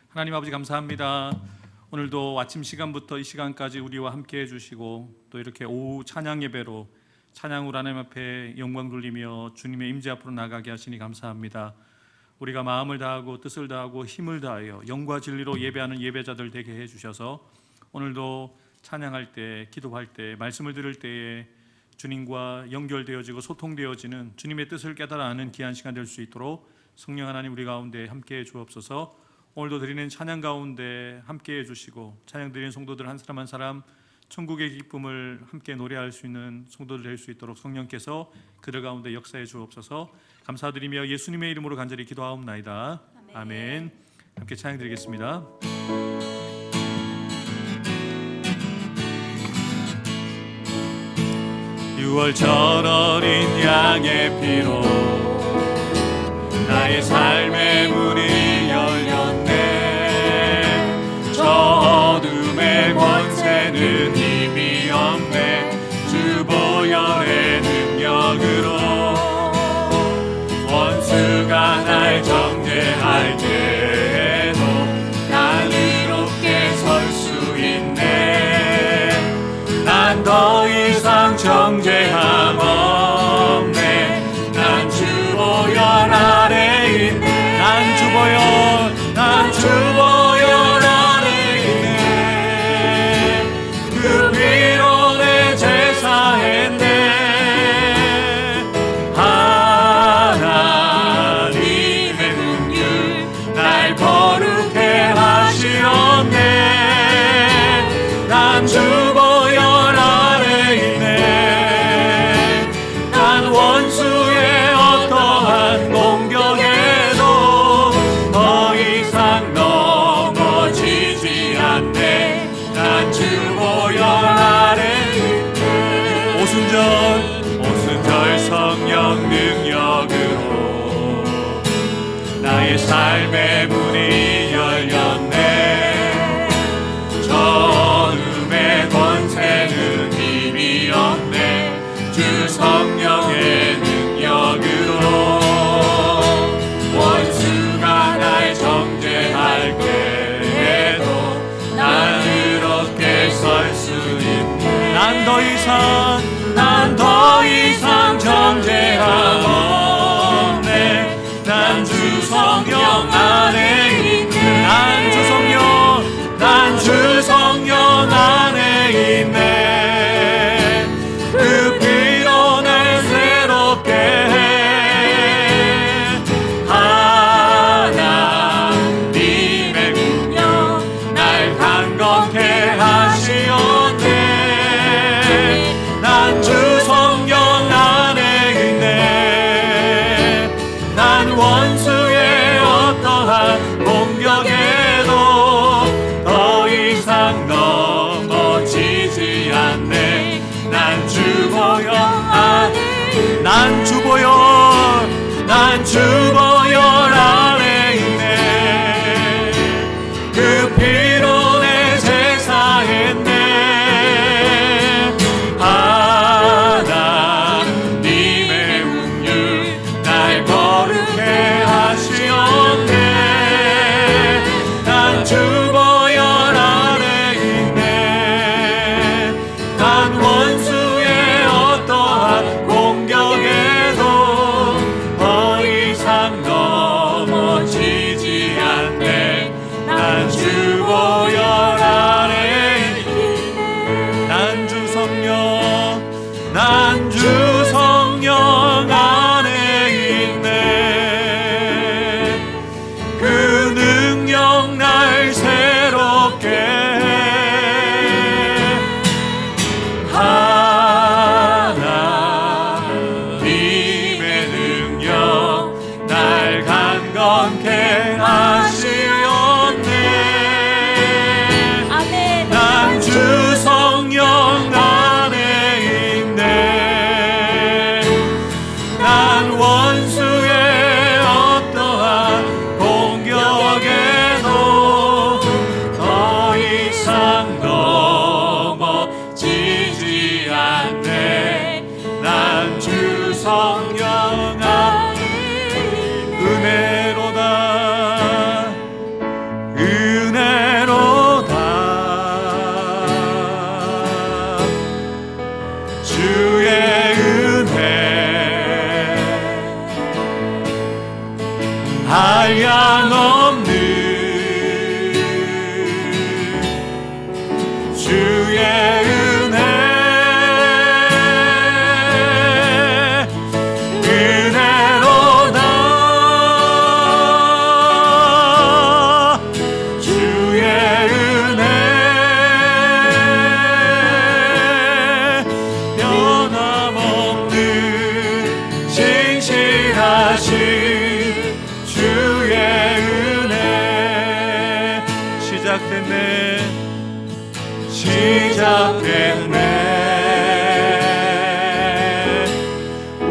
하나님 아버지 감사합니다. 오늘도 아침 시간부터 이 시간까지 우리와 함께 해주시고 또 이렇게 오후 찬양 예배로 찬양으로 하나님 앞에 영광 돌리며 주님의 임재 앞으로 나가게 하시니 감사합니다. 우리가 마음을 다하고 뜻을 다하고 힘을 다하여 영과 진리로 예배하는 예배자들 되게 해주셔서 오늘도 찬양할 때, 기도할 때, 말씀을 들을 때에 주님과 연결되어지고 소통되어지는 주님의 뜻을 깨달아 아는 귀한 시간 될 수 있도록 성령 하나님 우리 가운데 함께해 주옵소서. 오늘도 드리는 찬양 가운데 함께해 주시고 찬양 드리는 성도들 한 사람 한 사람 천국의 기쁨을 함께 노래할 수 있는 성도들 될 수 있도록 성령께서 그들 가운데 역사해 주옵소서. 감사드리며 예수님의 이름으로 간절히 기도하옵나이다. 아멘. 함께 찬양 드리겠습니다. 6월절 어린 양의 피로 나의 삶의 문이 열렸네. 저 어둠의 권세는 힘이 없네. 주 보혈의 능력으로 원수가 날 정죄할 때에도 난 의롭게 설 수 있네. 난 더 이상 정죄함 없네. 난 주 보혈 아래 있네. 난 주 보혈 아래 있네. 그 피로 내 제사했네. 하나님의 능률 날 거룩해 하시었네. 난 주 보혈 아래 있네. 난 원수의 어떠한 공격에도 더 이상 넘어지지 않네. 난 주 보혈 아래 있네. 오순절 성령 능력으로 나의 삶의 문이 열렸네. 저 어둠의 권세는 힘이 없네. 주 성령의 능력으로 원수가 날 정죄할 때에도 난 의롭게 설 수 있네. 난 더 이상 정죄함 없네. 난 주 성령 안에 있네. 난 주 성령 안에 있네. 그 피로 날 새롭게 해. 하나님의 능력 날 강건케 하시었네. 난 주 성령 안에 있네. 시작됐네. 시작됐네.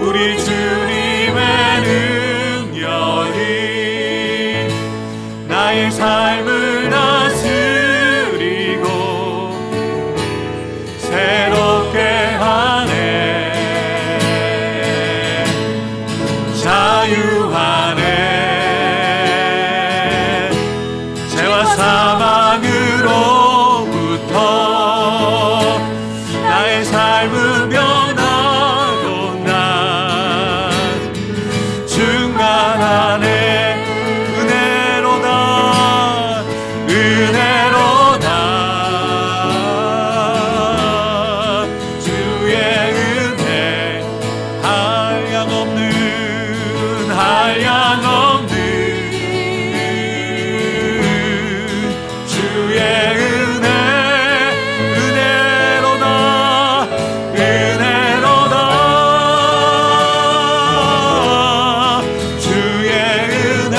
우리 주님의 능력이 나의 삶을 다스리고 새롭게 하네. 자유하네. 죄와 사망으로부터 나의 삶은 변하고 난 충만하네. 은혜로다 은혜로다. 주의 은혜 한량없는 한량없는 주의 은혜 은혜로다 은혜로다. 주의 은혜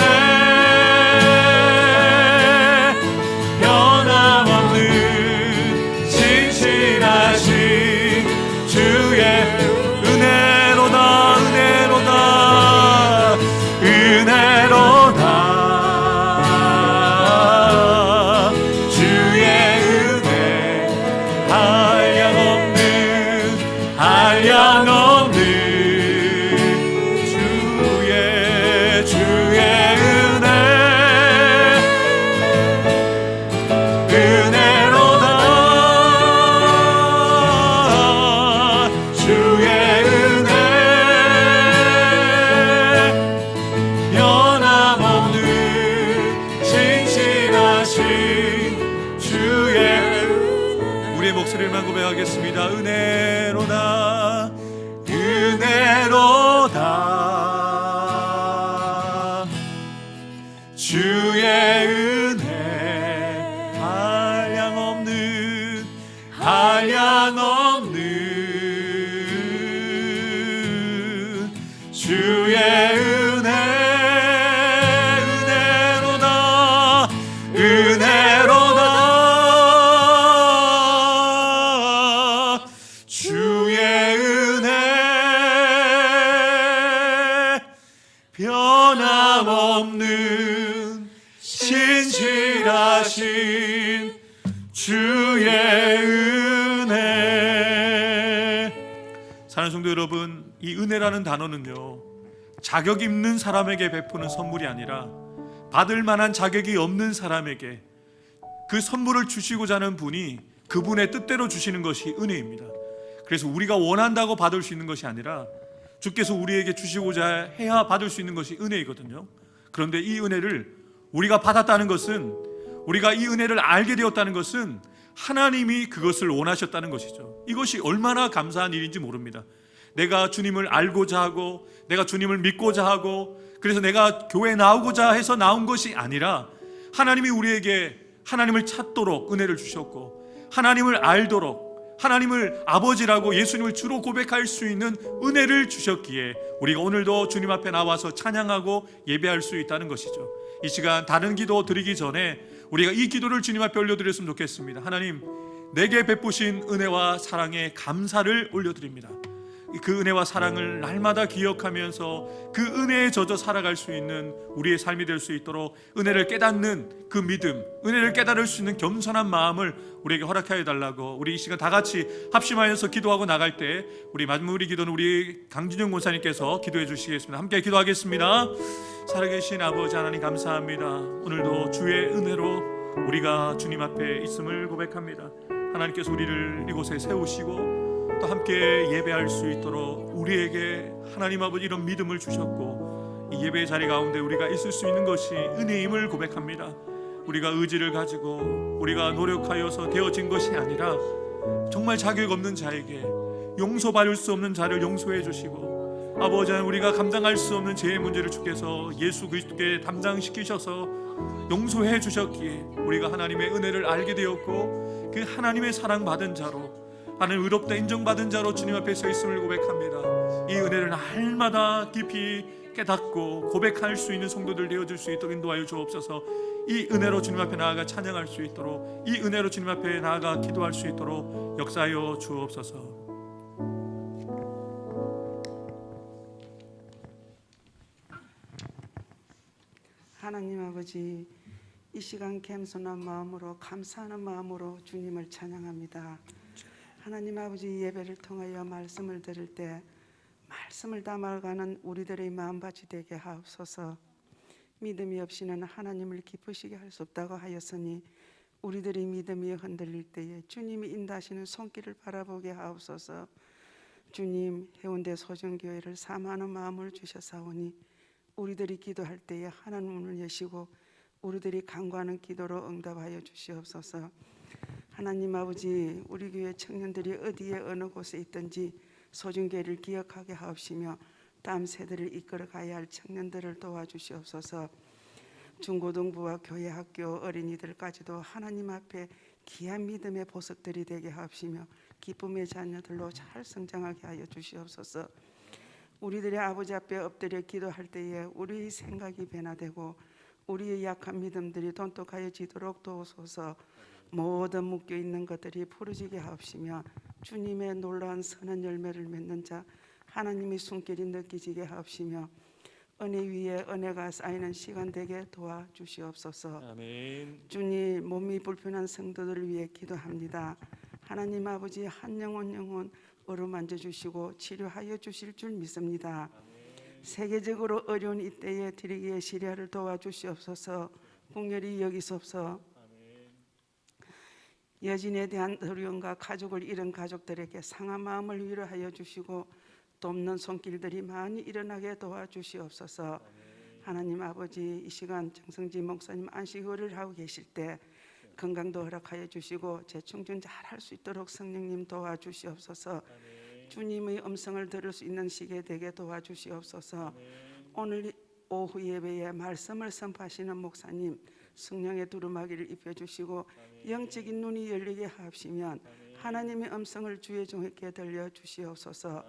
변함없는 신실하신 주의 은혜로다 은혜로다 은혜로다. 주의 은혜 한량없는 한량없는 주의 은혜 은혜로다. 주의 은혜 변함없는 신실하신 주의 우리의 목소리만 고백하겠습니다. 은혜로다 은혜로다. 주의 은혜 한량없는 한량없는 주의 은혜 은혜로다 은혜로다. 주의 은혜 변함없는 신실하신 주의 은혜. 사랑하는 성도 여러분, 이 은혜라는 단어는요, 자격 있는 사람에게 베푸는 선물이 아니라 받을 만한 자격이 없는 사람에게 그 선물을 주시고자 하는 분이 그분의 뜻대로 주시는 것이 은혜입니다. 그래서 우리가 원한다고 받을 수 있는 것이 아니라 주께서 우리에게 주시고자 해야 받을 수 있는 것이 은혜이거든요. 그런데 이 은혜를 우리가 받았다는 것은, 우리가 이 은혜를 알게 되었다는 것은 하나님이 그것을 원하셨다는 것이죠. 이것이 얼마나 감사한 일인지 모릅니다. 내가 주님을 알고자 하고 내가 주님을 믿고자 하고 그래서 내가 교회에 나오고자 해서 나온 것이 아니라 하나님이 우리에게 하나님을 찾도록 은혜를 주셨고 하나님을 알도록 하나님을 아버지라고 예수님을 주로 고백할 수 있는 은혜를 주셨기에 우리가 오늘도 주님 앞에 나와서 찬양하고 예배할 수 있다는 것이죠. 이 시간 다른 기도 드리기 전에 우리가 이 기도를 주님 앞에 올려드렸으면 좋겠습니다. 하나님, 내게 베푸신 은혜와 사랑에 감사를 올려드립니다. 그 은혜와 사랑을 날마다 기억하면서 그 은혜에 젖어 살아갈 수 있는 우리의 삶이 될 수 있도록 은혜를 깨닫는 그 믿음, 은혜를 깨달을 수 있는 겸손한 마음을 우리에게 허락하여 달라고 우리 이 시간 다 같이 합심하여서 기도하고 나갈 때 우리 마무리 기도는 우리 강진영 권사님께서 기도해 주시겠습니다. 함께 기도하겠습니다. 살아계신 아버지 하나님 감사합니다. 오늘도 주의 은혜로 우리가 주님 앞에 있음을 고백합니다. 하나님께서 우리를 이곳에 세우시고 또 함께 예배할 수 있도록 우리에게 하나님 아버지 이런 믿음을 주셨고 이 예배의 자리 가운데 우리가 있을 수 있는 것이 은혜임을 고백합니다. 우리가 의지를 가지고 우리가 노력하여서 되어진 것이 아니라 정말 자격 없는 자에게 용서받을 수 없는 자를 용서해 주시고 아버지 하나님 우리가 감당할 수 없는 죄의 문제를 주께서 예수 그리스도께 담당시키셔서 용서해 주셨기에 우리가 하나님의 은혜를 알게 되었고 그 하나님의 사랑받은 자로 하나님 의롭다 인정받은 자로 주님 앞에 서 있음을 고백합니다. 이 은혜를 날마다 깊이 깨닫고 고백할 수 있는 성도들 되어줄 수 있도록 인도하여 주옵소서. 이 은혜로 주님 앞에 나아가 찬양할 수 있도록, 이 은혜로 주님 앞에 나아가 기도할 수 있도록 역사하여 주옵소서. 하나님 아버지, 이 시간 겸손한 마음으로 감사하는 마음으로 주님을 찬양합니다. 하나님 아버지, 예배를 통하여 말씀을 들을 때 말씀을 담아가는 우리들의 마음밭이 되게 하옵소서. 믿음이 없이는 하나님을 기쁘시게 할 수 없다고 하였으니 우리들의 믿음이 흔들릴 때에 주님이 인도하시는 손길을 바라보게 하옵소서. 주님, 해운대 소정교회를 사모하는 마음을 주셨사오니 우리들이 기도할 때에 하나님 문을 여시고 우리들이 간구하는 기도로 응답하여 주시옵소서. 하나님 아버지, 우리 교회 청년들이 어디에 어느 곳에 있든지 소중교회를 기억하게 하옵시며 다음 세대를 이끌어 가야 할 청년들을 도와주시옵소서. 중고등부와 교회 학교 어린이들까지도 하나님 앞에 귀한 믿음의 보석들이 되게 하옵시며 기쁨의 자녀들로 잘 성장하게 하여 주시옵소서. 우리들의 아버지 앞에 엎드려 기도할 때에 우리의 생각이 변화되고 우리의 약한 믿음들이 돈독하여지도록 도우소서. 모든 묶여있는 것들이 부러지게 하옵시며 주님의 놀라운 선한 열매를 맺는 자 하나님의 손길이 느껴지게 하옵시며 은혜 위에 은혜가 쌓이는 시간 되게 도와주시옵소서. 아멘. 주님, 몸이 불편한 성도들을 위해 기도합니다. 하나님 아버지, 한 영혼 어루만져 주시고 치료하여 주실 줄 믿습니다. 세계적으로 어려운 이때에 드리기의 시리아를 도와주시옵소서. 국렬이 여기소서. 여진에 대한 어려움과 가족을 잃은 가족들에게 상한 마음을 위로하여 주시고 돕는 손길들이 많이 일어나게 도와주시옵소서. 하나님 아버지, 이 시간 정성진 목사님 안식일을 하고 계실 때 건강도 허락하여 주시고 재충전 잘할 수 있도록 성령님 도와주시옵소서. 주님의 음성을 들을 수 있는 시기에 되게 도와주시옵소서. 오늘 오후 예배에 말씀을 선포하시는 목사님 성령의 두루마기를 입혀주시고 영적인 눈이 열리게 하옵시면 하나님의 음성을 주의 종에게 들려주시옵소서.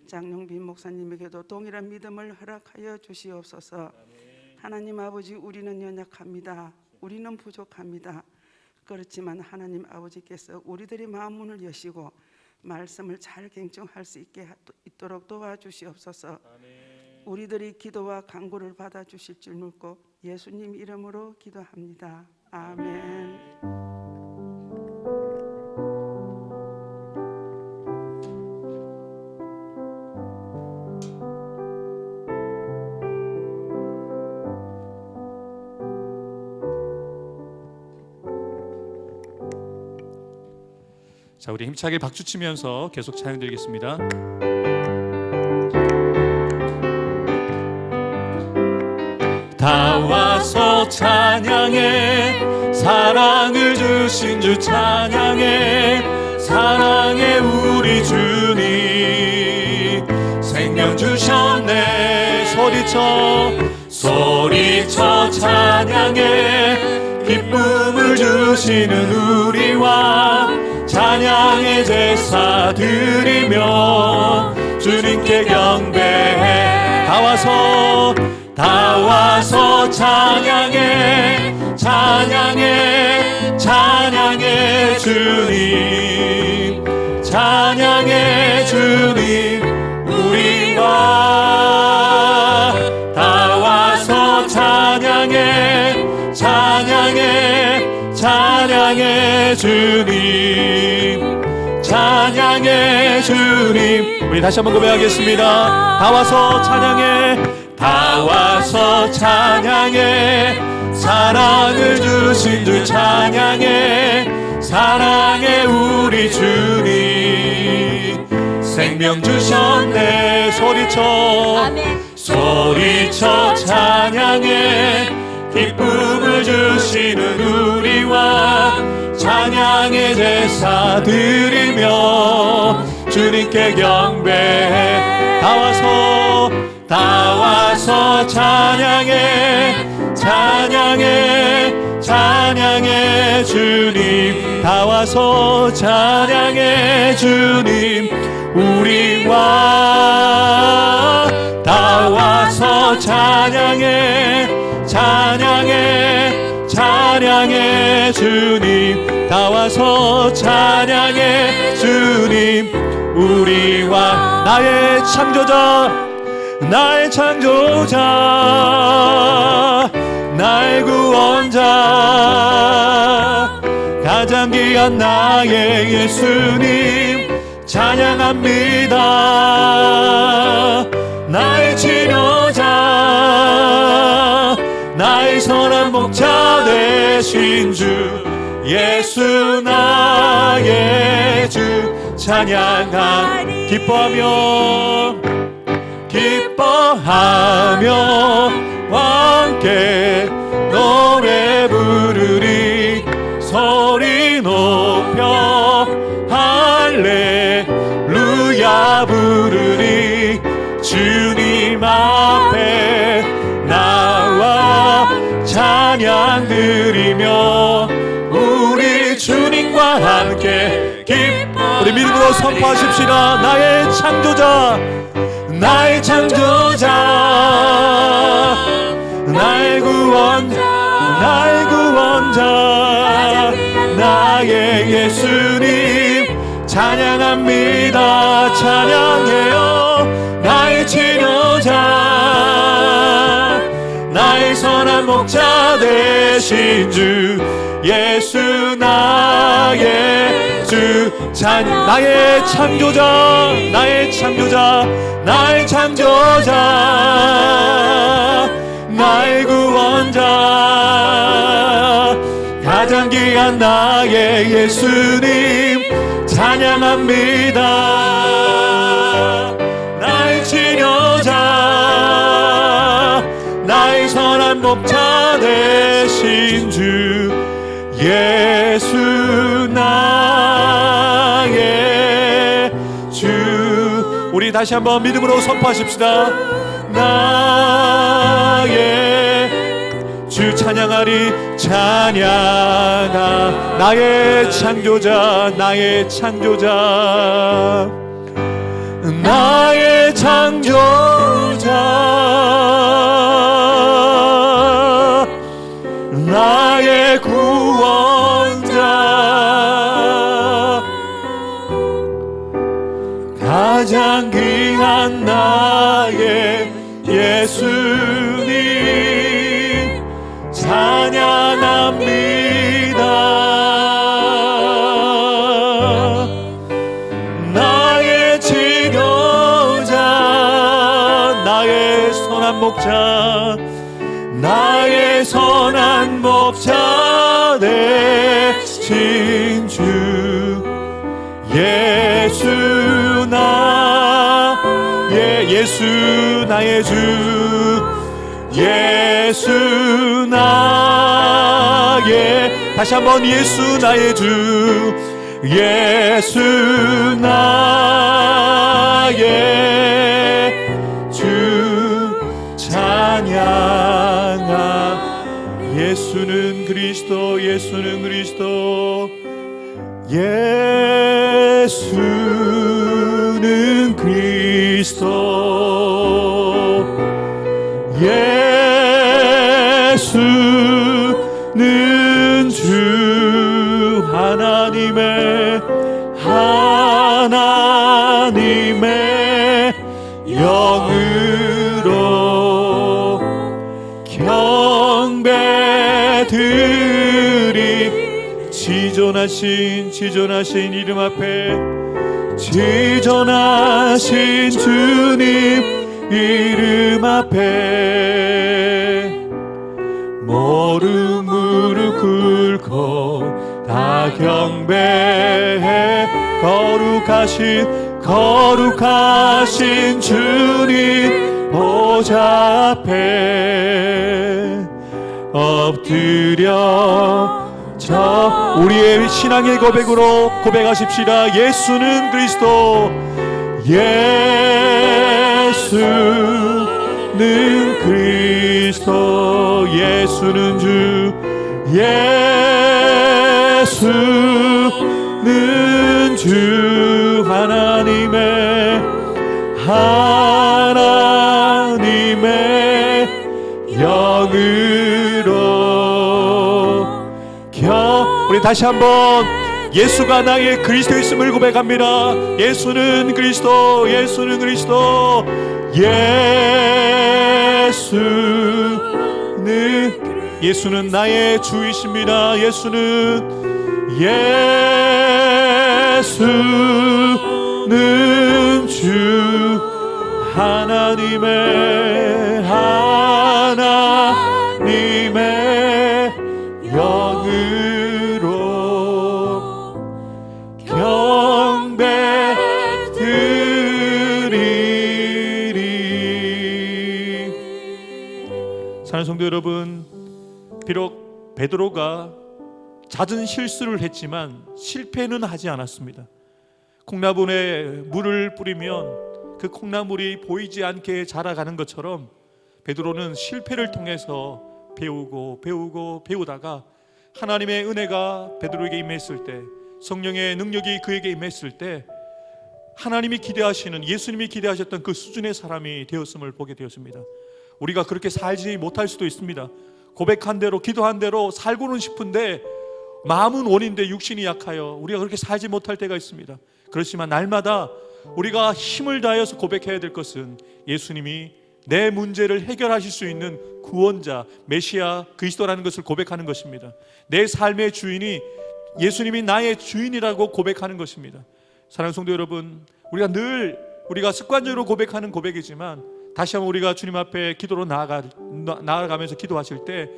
장용빈 목사님에게도 동일한 믿음을 허락하여 주시옵소서. 하나님 아버지, 우리는 연약합니다. 우리는 부족합니다. 그렇지만 하나님 아버지께서 우리들의 마음 문을 여시고 말씀을 잘 경청할 수 있도록 도와주시옵소서. 우리들이 기도와 간구를 받아주실 줄 믿고 예수님 이름으로 기도합니다. 아멘. 자, 우리 힘차게 박수 치면서 계속 찬양 드리겠습니다. 다 와서 찬양해, 사랑을 주신 주 찬양해, 사랑해 우리 주님. 생명 주셨네. 소리쳐 찬양해, 기쁨을 주시는 우리와 찬양의 제사 드리며 주님께 경배해. 다 와서 찬양해, 찬양해 주님, 찬양해 주님. 우리와 다 와서 찬양해, 찬양해 주님, 찬양해 주님. 우리 다시 한번 고백하겠습니다. 다 와서 찬양해, 사랑을 주신 주 찬양해, 사랑해 우리 주님. 생명 주셨네. 소리쳐 찬양해, 기쁨을 주시는 우리와 찬양의 제사 드리며 주님께 경배해. 다 와서 찬양해, 찬양해 주님. 다 와서 찬양해 주님. 우리와 다 와서 찬양해 찬양해 찬양해 주님 다 와서 찬양해 주님 우리와 나의 창조자 나의 창조자 나의 구원자 가장 귀한 나의 예수님 찬양합니다 나의 치료자 나의 선한 목자 되신 주 예수 나의 주 찬양하리 기뻐하며 함께 노래 부르리 소리 높여 할렐루야 부르리 주님 앞에 나와 찬양 드리며 우리 주님과 함께 우리 믿음으로 선포하십시다 나의 창조자 나의 창조자 나의 구원자 나의 구원자 나의 예수님 찬양합니다 찬양해요 나의 치료자 나의 선한 목자 되신 주 예수 나의 주 나의 창조자 나의 창조자 나의 창조자 나의 구원자 가장 귀한 나의 예수님 찬양합니다 나의 치료자 나의 선한 목자 되신 주 예수 나의 주 우리 다시 한번 믿음으로 선포하십시다 나의 주 찬양하리 찬양하 나의 창조자 나의 창조자 나의 창조자 나의 구원자 가장 귀한 나의 예수님 찬양합니다 나의 치료자 나의 선한 목자 나의 선한 목자 되신 주 예수 나의 예수 나의 주 예수 나의 다시 한번 예수 나의 주 예수 나의 주 찬양하 예수는 그리스도 예수는 그리스도 예수는 그리스도 예수는 주 하나님의 영으로 경배드리 지존하신 이름 앞에 지존하신 주님 이름 앞에 무릎 꿇고 다 경배해 거룩하신 주님 보좌 앞에 엎드려 우리의 신앙의 고백으로 고백하십시다. 예수는 그리스도 예수는 그리스도 예수는 주 예수는 주 하나님의 우리 다시 한번 예수가 나의 그리스도였음을 고백합니다. 예수는 그리스도, 예수는 그리스도, 예수는 나의 주이십니다. 예수는 주 하나님의 영으로 경배드리리. 사랑하는 성도 여러분, 비록 베드로가 잦은 실수를 했지만 실패는 하지 않았습니다. 콩나물에 물을 뿌리면 그 콩나물이 보이지 않게 자라가는 것처럼 베드로는 실패를 통해서 배우다가 하나님의 은혜가 베드로에게 임했을 때, 성령의 능력이 그에게 임했을 때 하나님이 기대하시는, 예수님이 기대하셨던 그 수준의 사람이 되었음을 보게 되었습니다. 우리가 그렇게 살지 못할 수도 있습니다. 고백한 대로, 기도한 대로 살고는 싶은데 마음은 원인데 육신이 약하여 우리가 그렇게 살지 못할 때가 있습니다. 그렇지만 날마다 우리가 힘을 다해서 고백해야 될 것은 예수님이 내 문제를 해결하실 수 있는 구원자, 메시아 그리스도라는 것을 고백하는 것입니다. 내 삶의 주인이 예수님이 나의 주인이라고 고백하는 것입니다. 사랑하는 성도 여러분, 우리가 습관적으로 고백하는 고백이지만 다시 한번 우리가 주님 앞에 기도로 나아가면서 기도하실 때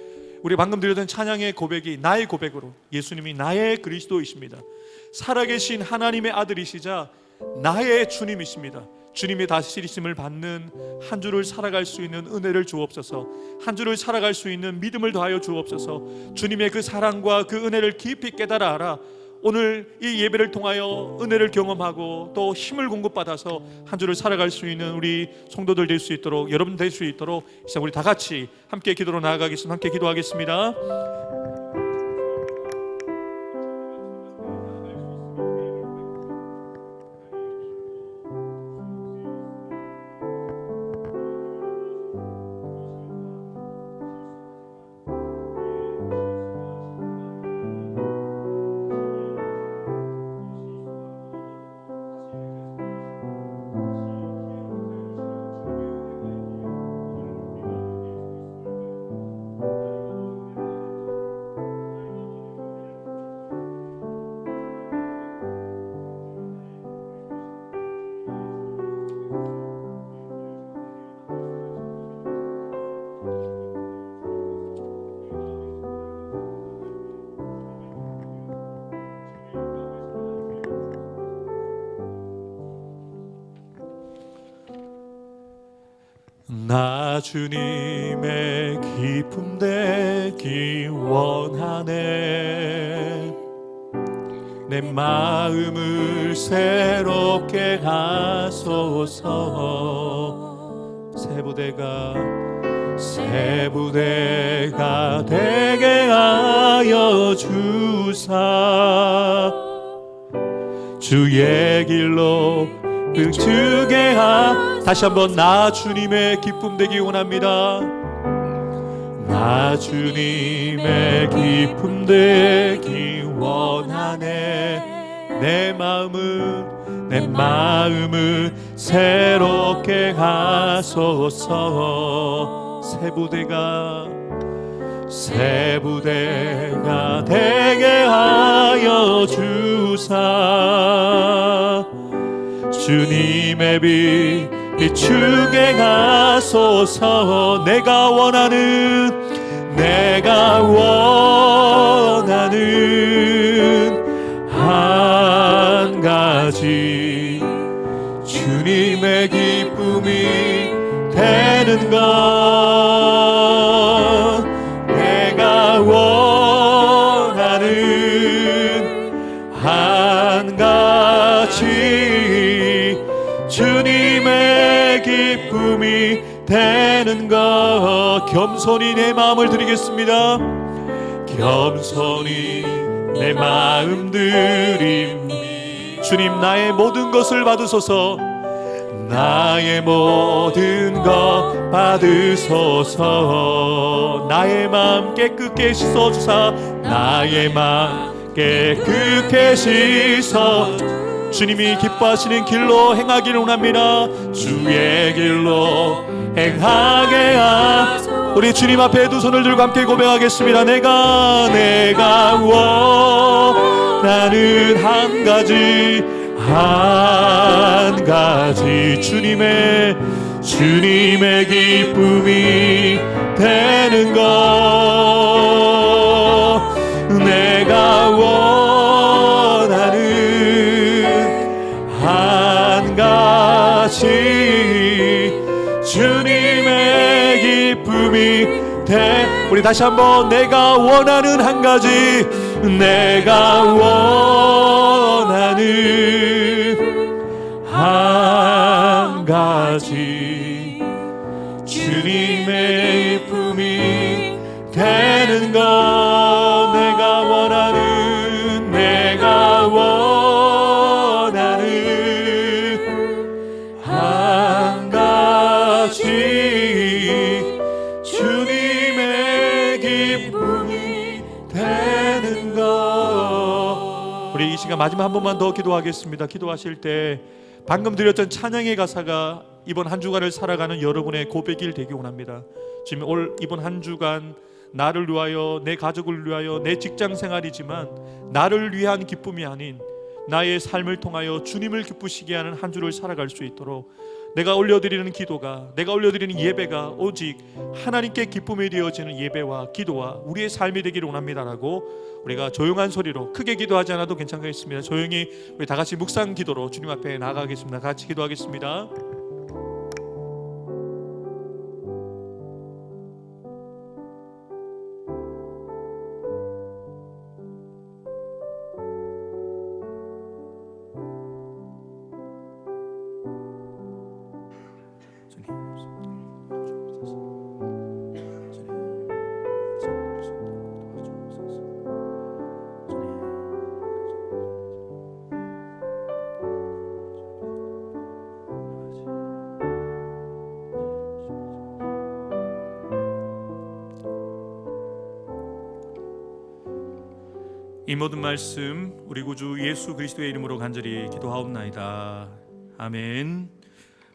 우리 방금 드렸던 찬양의 고백이 나의 고백으로, 예수님이 나의 그리스도이십니다. 살아계신 하나님의 아들이시자 나의 주님이십니다. 주님의 다스리심을 받는 한 주를 살아갈 수 있는 은혜를 주옵소서. 한 주를 살아갈 수 있는 믿음을 더하여 주옵소서. 주님의 그 사랑과 그 은혜를 깊이 깨달아 알아 오늘 이 예배를 통하여 은혜를 경험하고 또 힘을 공급받아서 한 주를 살아갈 수 있는 우리 성도들 될 수 있도록, 여러분 될 수 있도록 이 시간 우리 다 같이 함께 기도로 나아가겠습니다. 함께 기도하겠습니다. 나 주님의 기쁨 되기 원하네. 내 마음을 새롭게 하소서. 새 부대가 되게 하여 주사. 주의 길로 춤추게 다시 한번 나 주님의 기쁨 되기 원합니다. 나 주님의 기쁨 되기 원하네. 내 마음을 새롭게 하소서. 새 부대가 되게 하여 주사. 주님의 빛 비추게 하소서. 내가 원하는 한 가지, 주님의 기쁨이 되는 것. 내가 원하는 한 가지, 주님의 기쁨이 되는 것. 겸손히 내 마음을 드리겠습니다. 겸손히 내 마음 드립니다. 주님, 나의 모든 것을 받으소서. 나의 모든 것 받으소서. 나의 마음 깨끗게 씻어주사. 나의 마음 깨끗게 씻어 주님이 기뻐하시는 길로 행하기를 원합니다. 주의 길로 행하게 하소서. 우리 주님 앞에 두 손을 들고 함께 고백하겠습니다. 내가 원하는 한 가지 주님의 기쁨이 되는 것. 내가 원하는 한 가지 주님의 기쁨이 우리 다시 한번 내가 원하는 한 가지, 내가 원하는 한 가지 주님의 기쁨이 되는 것. 내가 원하는 한 가지 주님의 기쁨이 되는 것. 우리 이 시간 마지막 한 번만 더 기도하겠습니다. 기도하실 때 방금 드렸던 찬양의 가사가 이번 한 주간을 살아가는 여러분의 고백일 되기 원합니다. 지금 이번 한 주간 나를 위하여, 내 가족을 위하여, 내 직장 생활이지만 나를 위한 기쁨이 아닌 나의 삶을 통하여 주님을 기쁘시게 하는 한 주를 살아갈 수 있도록 내가 올려드리는 기도가, 내가 올려드리는 예배가 오직 하나님께 기쁨이 되어지는 예배와 기도와 우리의 삶이 되기를 원합니다라고 우리가 조용한 소리로, 크게 기도하지 않아도 괜찮겠습니다. 조용히 우리 다 같이 묵상 기도로 주님 앞에 나아가겠습니다. 같이 기도하겠습니다. 이 모든 말씀 우리 구주 예수 그리스도의 이름으로 간절히 기도하옵나이다. 아멘.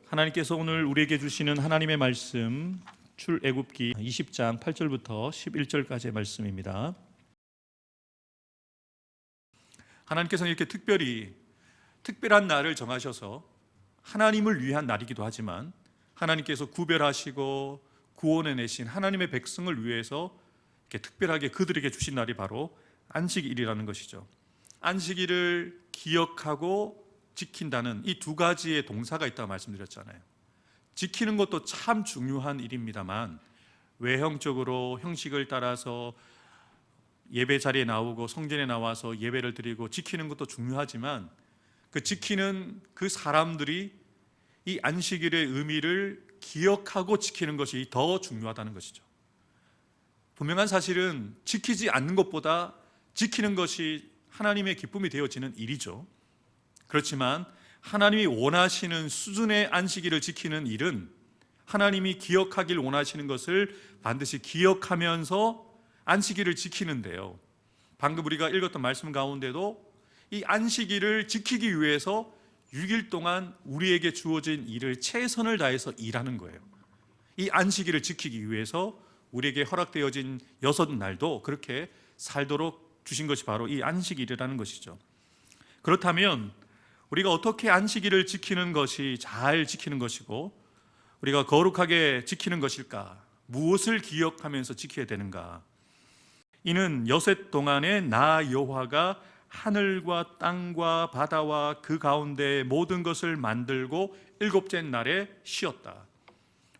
하나님께서 오늘 우리에게 주시는 하나님의 말씀, 출애굽기 20장 8절부터 11절까지의 말씀입니다. 하나님께서는 이렇게 특별한 날을 정하셔서 하나님을 위한 날이기도 하지만 하나님께서 구별하시고 구원해내신 하나님의 백성을 위해서 이렇게 특별하게 그들에게 주신 날이 바로 안식일이라는 것이죠. 안식일을 기억하고 지킨다는 이 두 가지의 동사가 있다고 말씀드렸잖아요. 지키는 것도 참 중요한 일입니다만 외형적으로 형식을 따라서 예배 자리에 나오고 성전에 나와서 예배를 드리고 지키는 것도 중요하지만 그 지키는 그 사람들이 이 안식일의 의미를 기억하고 지키는 것이 더 중요하다는 것이죠. 분명한 사실은 지키지 않는 것보다 지키는 것이 하나님의 기쁨이 되어지는 일이죠. 그렇지만 하나님이 원하시는 수준의 안식일을 지키는 일은 하나님이 기억하길 원하시는 것을 반드시 기억하면서 안식일을 지키는데요, 방금 우리가 읽었던 말씀 가운데도 이 안식일을 지키기 위해서 6일 동안 우리에게 주어진 일을 최선을 다해서 일하는 거예요. 이 안식일을 지키기 위해서 우리에게 허락되어진 6날도 그렇게 살도록 주신 것이 바로 이 안식일이라는 것이죠. 그렇다면 우리가 어떻게 안식일을 지키는 것이 잘 지키는 것이고 우리가 거룩하게 지키는 것일까? 무엇을 기억하면서 지켜야 되는가? 이는 여섯 동안에 나 여호와가 하늘과 땅과 바다와 그 가운데 모든 것을 만들고 일곱째 날에 쉬었다.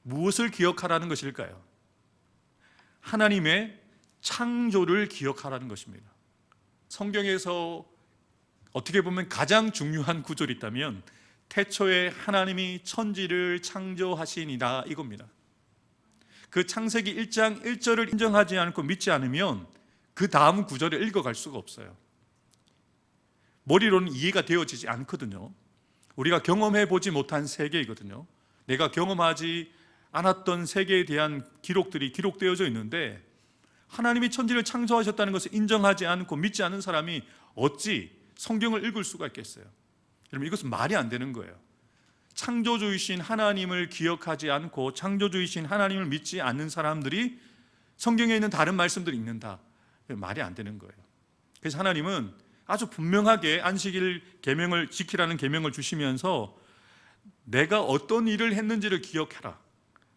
무엇을 기억하라는 것일까요? 하나님의 창조를 기억하라는 것입니다. 성경에서 어떻게 보면 가장 중요한 구절이 있다면 태초에 하나님이 천지를 창조하시니라 이겁니다. 그 창세기 1장 1절을 인정하지 않고 믿지 않으면 그 다음 구절을 읽어갈 수가 없어요. 머리로는 이해가 되어지지 않거든요. 우리가 경험해 보지 못한 세계이거든요. 내가 경험하지 않았던 세계에 대한 기록들이 기록되어져 있는데 하나님이 천지를 창조하셨다는 것을 인정하지 않고 믿지 않는 사람이 어찌 성경을 읽을 수가 있겠어요? 여러분, 이것은 말이 안 되는 거예요. 창조주이신 하나님을 기억하지 않고 창조주이신 하나님을 믿지 않는 사람들이 성경에 있는 다른 말씀들을 읽는다. 말이 안 되는 거예요. 그래서 하나님은 아주 분명하게 안식일 계명을 지키라는 계명을 주시면서 내가 어떤 일을 했는지를 기억해라.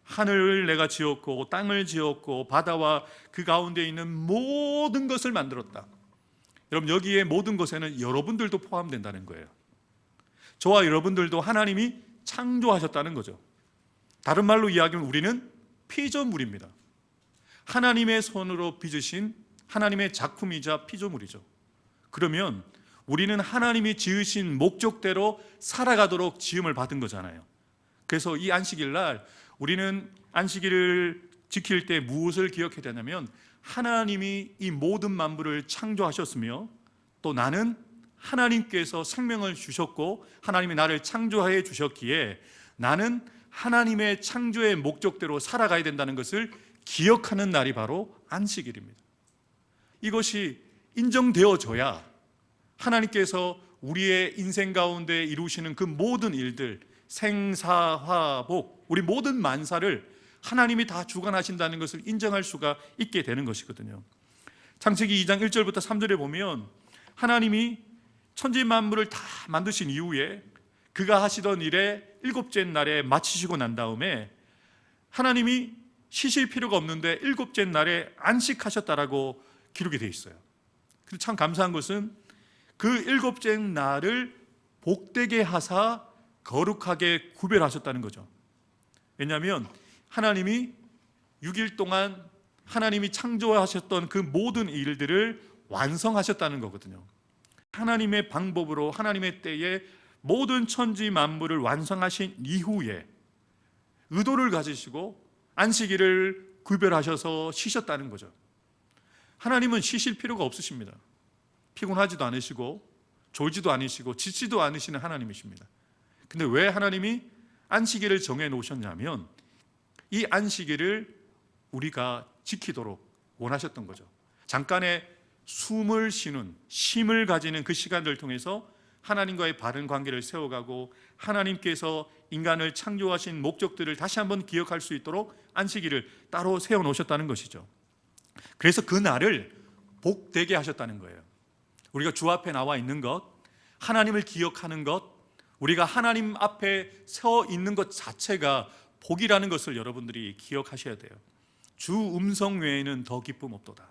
하늘을 내가 지었고 땅을 지었고 바다와 그 가운데 있는 모든 것을 만들었다. 여러분, 여기에 모든 것에는 여러분들도 포함된다는 거예요. 저와 여러분들도 하나님이 창조하셨다는 거죠. 다른 말로 이야기하면 우리는 피조물입니다. 하나님의 손으로 빚으신 하나님의 작품이자 피조물이죠. 그러면 우리는 하나님이 지으신 목적대로 살아가도록 지음을 받은 거잖아요. 그래서 이 안식일 날 우리는 안식일을 지킬 때 무엇을 기억해야 되냐면 하나님이 이 모든 만물을 창조하셨으며 또 나는 하나님께서 생명을 주셨고 하나님이 나를 창조해 주셨기에 나는 하나님의 창조의 목적대로 살아가야 된다는 것을 기억하는 날이 바로 안식일입니다. 이것이 인정되어져야 하나님께서 우리의 인생 가운데 이루시는 그 모든 일들, 생사화복, 우리 모든 만사를 하나님이 다 주관하신다는 것을 인정할 수가 있게 되는 것이거든요. 창세기 2장 1절부터 3절에 보면 하나님이 천지 만물을 다 만드신 이후에 그가 하시던 일에 일곱째 날에 마치시고 난 다음에 하나님이 쉬실 필요가 없는데 일곱째 날에 안식하셨다라고 기록이 되어 있어요. 근데 참 감사한 것은 그 일곱째 날을 복되게 하사 거룩하게 구별하셨다는 거죠. 왜냐하면 하나님이 6일 동안 하나님이 창조하셨던 그 모든 일들을 완성하셨다는 거거든요. 하나님의 방법으로 하나님의 때에 모든 천지 만물을 완성하신 이후에 의도를 가지시고 안식일을 구별하셔서 쉬셨다는 거죠. 하나님은 쉬실 필요가 없으십니다. 피곤하지도 않으시고 졸지도 않으시고 지치도 않으시는 하나님이십니다. 근데 왜 하나님이 안식일을 정해 놓으셨냐면 이 안식일을 우리가 지키도록 원하셨던 거죠. 잠깐의 숨을 쉬는 쉼을 가지는 그 시간들을 통해서 하나님과의 바른 관계를 세워가고 하나님께서 인간을 창조하신 목적들을 다시 한번 기억할 수 있도록 안식일을 따로 세워놓으셨다는 것이죠. 그래서 그 날을 복되게 하셨다는 거예요. 우리가 주 앞에 나와 있는 것, 하나님을 기억하는 것, 우리가 하나님 앞에 서 있는 것 자체가 복이라는 것을 여러분들이 기억하셔야 돼요. 주 음성 외에는 더 기쁨 없도다.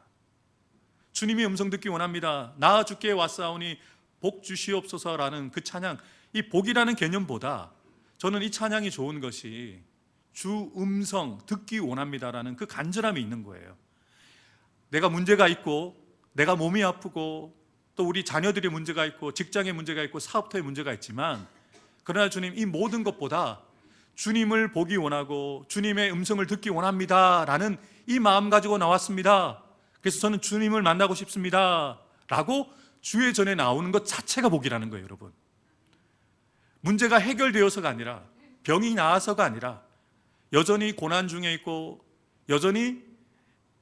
주님의 음성 듣기 원합니다. 나 주께 왔사오니 복 주시옵소서라는 그 찬양, 이 복이라는 개념보다 저는 이 찬양이 좋은 것이 주 음성 듣기 원합니다라는 그 간절함이 있는 거예요. 내가 문제가 있고 내가 몸이 아프고 또 우리 자녀들의 문제가 있고 직장의 문제가 있고 사업터의 문제가 있지만 그러나 주님, 이 모든 것보다 주님을 보기 원하고 주님의 음성을 듣기 원합니다라는 이 마음 가지고 나왔습니다. 그래서 저는 주님을 만나고 싶습니다 라고 주의 전에 나오는 것 자체가 복이라는 거예요. 여러분, 문제가 해결되어서가 아니라 병이 나아서가 아니라 여전히 고난 중에 있고 여전히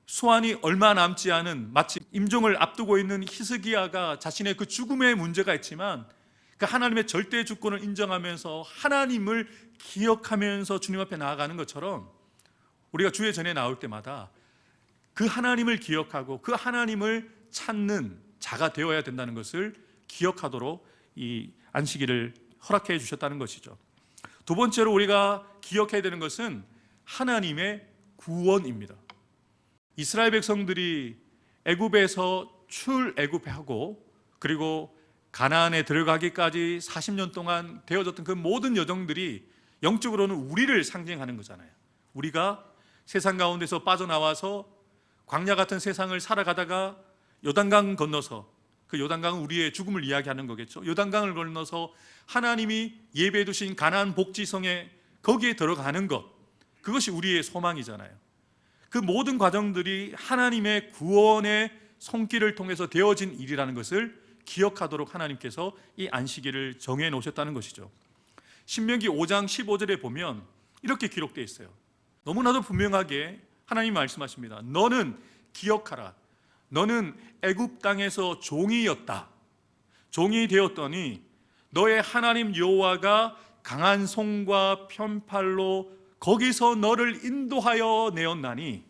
수완이 얼마 남지 않은 마치 임종을 앞두고 있는 히스기야가 자신의 그 죽음의 문제가 있지만 그 하나님의 절대 주권을 인정하면서 하나님을 기억하면서 주님 앞에 나아가는 것처럼 우리가 주의 전에 나올 때마다 그 하나님을 기억하고 그 하나님을 찾는 자가 되어야 된다는 것을 기억하도록 이 안식일을 허락해 주셨다는 것이죠. 두 번째로 우리가 기억해야 되는 것은 하나님의 구원입니다. 이스라엘 백성들이 애굽에서 출애굽하고 그리고 가나안에 들어가기까지 40년 동안 되어졌던 그 모든 여정들이 영적으로는 우리를 상징하는 거잖아요. 우리가 세상 가운데서 빠져나와서 광야 같은 세상을 살아가다가 요단강 건너서, 그 요단강은 우리의 죽음을 이야기하는 거겠죠. 요단강을 건너서 하나님이 예배해 두신 가나안 복지성에 거기에 들어가는 것, 그것이 우리의 소망이잖아요. 그 모든 과정들이 하나님의 구원의 손길을 통해서 되어진 일이라는 것을 기억하도록 하나님께서 이 안식일을 정해 놓으셨다는 것이죠. 신명기 5장 15절에 보면 이렇게 기록되어 있어요. 너무나도 분명하게 하나님 말씀하십니다. 너는 기억하라. 너는 애굽 땅에서 종이었다. 종이 되었더니 너의 하나님 여호와가 강한 손과 편팔로 거기서 너를 인도하여 내었나니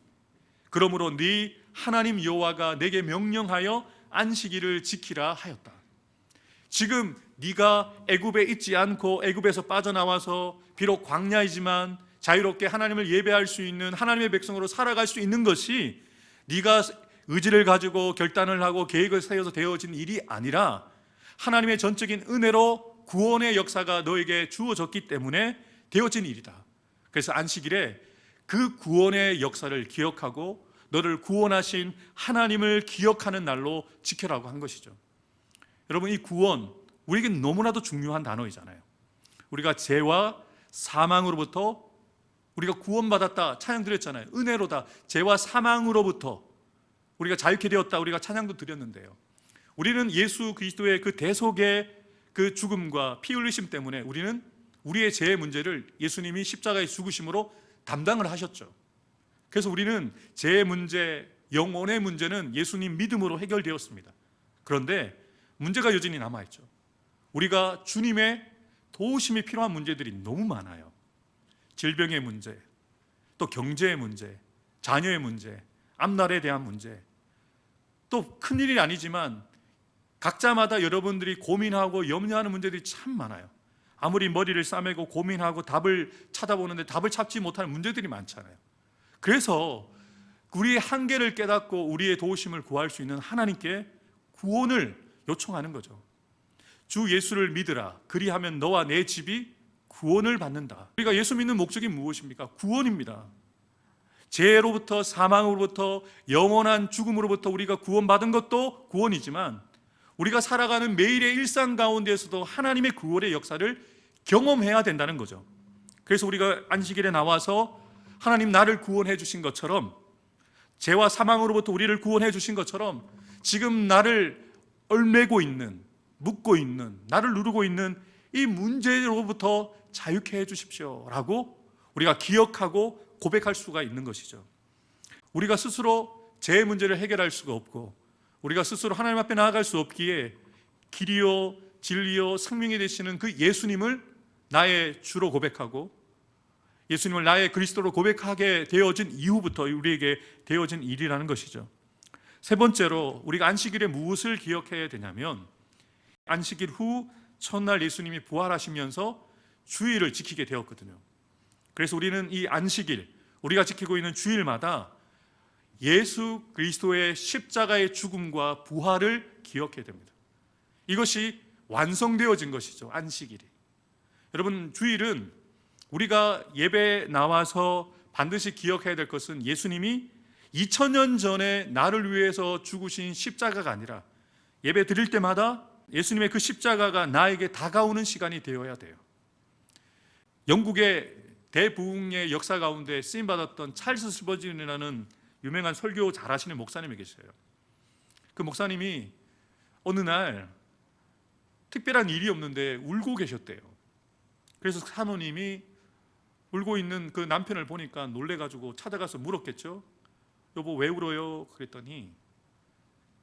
그러므로 네 하나님 여호와가 내게 명령하여 안식일을 지키라 하였다. 지금 네가 애굽에 있지 않고 애굽에서 빠져나와서 비록 광야이지만 자유롭게 하나님을 예배할 수 있는 하나님의 백성으로 살아갈 수 있는 것이 네가 의지를 가지고 결단을 하고 계획을 세워서 되어진 일이 아니라 하나님의 전적인 은혜로 구원의 역사가 너에게 주어졌기 때문에 되어진 일이다. 그래서 안식일에 그 구원의 역사를 기억하고 너를 구원하신 하나님을 기억하는 날로 지켜라고 한 것이죠. 여러분, 이 구원 우리에게 너무나도 중요한 단어이잖아요. 우리가 죄와 사망으로부터 우리가 구원받았다 찬양 드렸잖아요. 은혜로다. 죄와 사망으로부터 우리가 자유케 되었다. 우리가 찬양도 드렸는데요. 우리는 예수 그리스도의 그 대속의 그 죽음과 피 흘리심 때문에 우리는 우리의 죄의 문제를 예수님이 십자가의 죽으심으로 담당을 하셨죠. 그래서 우리는 죄의 문제, 영혼의 문제는 예수님 믿음으로 해결되었습니다. 그런데 문제가 여전히 남아있죠. 우리가 주님의 도우심이 필요한 문제들이 너무 많아요. 질병의 문제, 또 경제의 문제, 자녀의 문제, 앞날에 대한 문제, 또 큰일이 아니지만 각자마다 여러분들이 고민하고 염려하는 문제들이 참 많아요. 아무리 머리를 싸매고 고민하고 답을 찾아보는데 답을 찾지 못하는 문제들이 많잖아요. 그래서 우리의 한계를 깨닫고 우리의 도우심을 구할 수 있는 하나님께 구원을 요청하는 거죠. 주 예수를 믿으라. 그리하면 너와 내 집이 구원을 받는다. 우리가 예수 믿는 목적이 무엇입니까? 구원입니다. 죄로부터, 사망으로부터, 영원한 죽음으로부터 우리가 구원받은 것도 구원이지만 우리가 살아가는 매일의 일상 가운데에서도 하나님의 구원의 역사를 경험해야 된다는 거죠. 그래서 우리가 안식일에 나와서 하나님 나를 구원해 주신 것처럼, 죄와 사망으로부터 우리를 구원해 주신 것처럼 지금 나를 얽매고 있는, 묶고 있는, 나를 누르고 있는 이 문제로부터 자유케 해 주십시오 라고 우리가 기억하고 고백할 수가 있는 것이죠. 우리가 스스로 죄의 문제를 해결할 수가 없고 우리가 스스로 하나님 앞에 나아갈 수 없기에 길이요 진리요 생명이 되시는 그 예수님을 나의 주로 고백하고 예수님을 나의 그리스도로 고백하게 되어진 이후부터 우리에게 되어진 일이라는 것이죠. 세 번째로 우리가 안식일에 무엇을 기억해야 되냐면 안식일 후 첫날 예수님이 부활하시면서 주일을 지키게 되었거든요. 그래서 우리는 이 안식일, 우리가 지키고 있는 주일마다 예수 그리스도의 십자가의 죽음과 부활을 기억해야 됩니다. 이것이 완성되어진 것이죠. 안식일이. 여러분, 주일은 우리가 예배에 나와서 반드시 기억해야 될 것은 예수님이 2000년 전에 나를 위해서 죽으신 십자가가 아니라 예배 드릴 때마다 예수님의 그 십자가가 나에게 다가오는 시간이 되어야 돼요. 영국의 대부흥의 역사 가운데 쓰임받았던 찰스 스퍼전이라는 유명한 설교 잘하시는 목사님이 계셔요. 그 목사님이 어느 날 특별한 일이 없는데 울고 계셨대요. 그래서 사모님이 울고 있는 그 남편을 보니까 놀래가지고 찾아가서 물었겠죠. 여보 왜 울어요? 그랬더니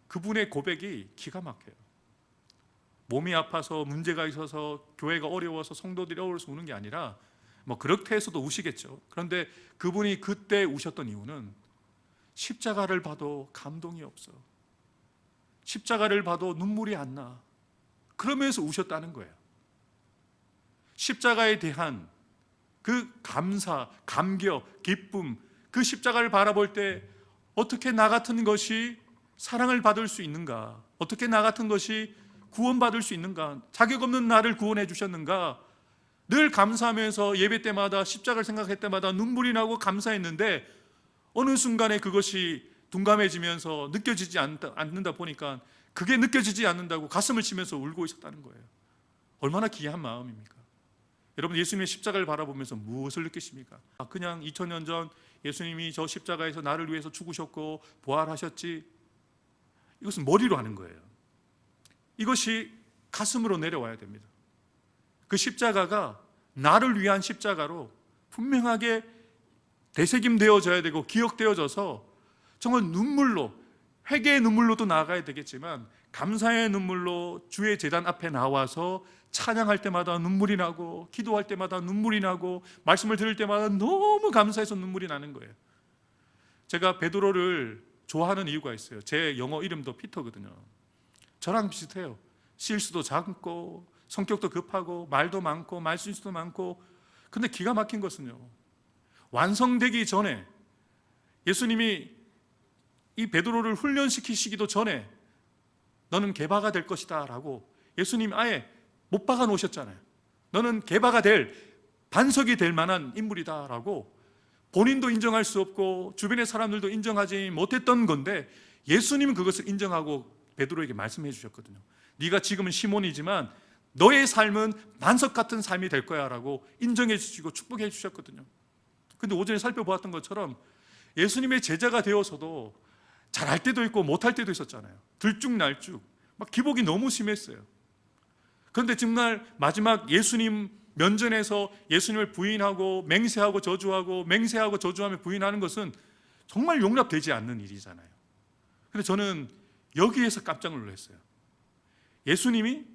그분의 고백이 기가 막혀요. 몸이 아파서 문제가 있어서 교회가 어려워서 성도들이 어려워서 우는 게 아니라 뭐 그렇게 해서도 우시겠죠. 그런데 그분이 그때 우셨던 이유는 십자가를 봐도 감동이 없어. 십자가를 봐도 눈물이 안 나. 그러면서 우셨다는 거예요. 십자가에 대한 그 감사, 감격, 기쁨, 그 십자가를 바라볼 때 어떻게 나 같은 것이 사랑을 받을 수 있는가? 어떻게 나 같은 것이 구원받을 수 있는가? 자격 없는 나를 구원해 주셨는가? 늘 감사하면서 예배 때마다 십자가를 생각할 때마다 눈물이 나고 감사했는데 어느 순간에 그것이 둔감해지면서 느껴지지 않는다 보니까 그게 느껴지지 않는다고 가슴을 치면서 울고 있었다는 거예요. 얼마나 귀한 마음입니까? 여러분, 예수님의 십자가를 바라보면서 무엇을 느끼십니까? 그냥 2000년 전 예수님이 저 십자가에서 나를 위해서 죽으셨고 부활하셨지, 이것은 머리로 하는 거예요. 이것이 가슴으로 내려와야 됩니다. 그 십자가가 나를 위한 십자가로 분명하게 되새김되어져야 되고 기억되어져서 정말 눈물로, 회개의 눈물로도 나아가야 되겠지만 감사의 눈물로 주의 제단 앞에 나와서 찬양할 때마다 눈물이 나고, 기도할 때마다 눈물이 나고, 말씀을 들을 때마다 너무 감사해서 눈물이 나는 거예요. 제가 베드로를 좋아하는 이유가 있어요. 제 영어 이름도 피터거든요. 저랑 비슷해요. 실수도 작고, 성격도 급하고, 말도 많고, 말실수도 많고. 근데 기가 막힌 것은요, 완성되기 전에, 예수님이 이 베드로를 훈련시키시기도 전에 너는 개바가 될 것이다 라고 예수님 아예 못 박아 놓으셨잖아요. 너는 개바가 될, 반석이 될 만한 인물이다 라고 본인도 인정할 수 없고 주변의 사람들도 인정하지 못했던 건데, 예수님은 그것을 인정하고 베드로에게 말씀해 주셨거든요. 네가 지금은 시몬이지만 너의 삶은 반석 같은 삶이 될 거야 라고 인정해 주시고 축복해 주셨거든요. 근데 오전에 살펴보았던 것처럼 예수님의 제자가 되어서도 잘할 때도 있고 못할 때도 있었잖아요. 들쭉날쭉 막 기복이 너무 심했어요. 그런데 정말 마지막 예수님 면전에서 예수님을 부인하고 맹세하고 저주하고 맹세하고 저주하며 부인하는 것은 정말 용납되지 않는 일이잖아요. 그런데 저는 여기에서 깜짝 놀랐어요. 예수님이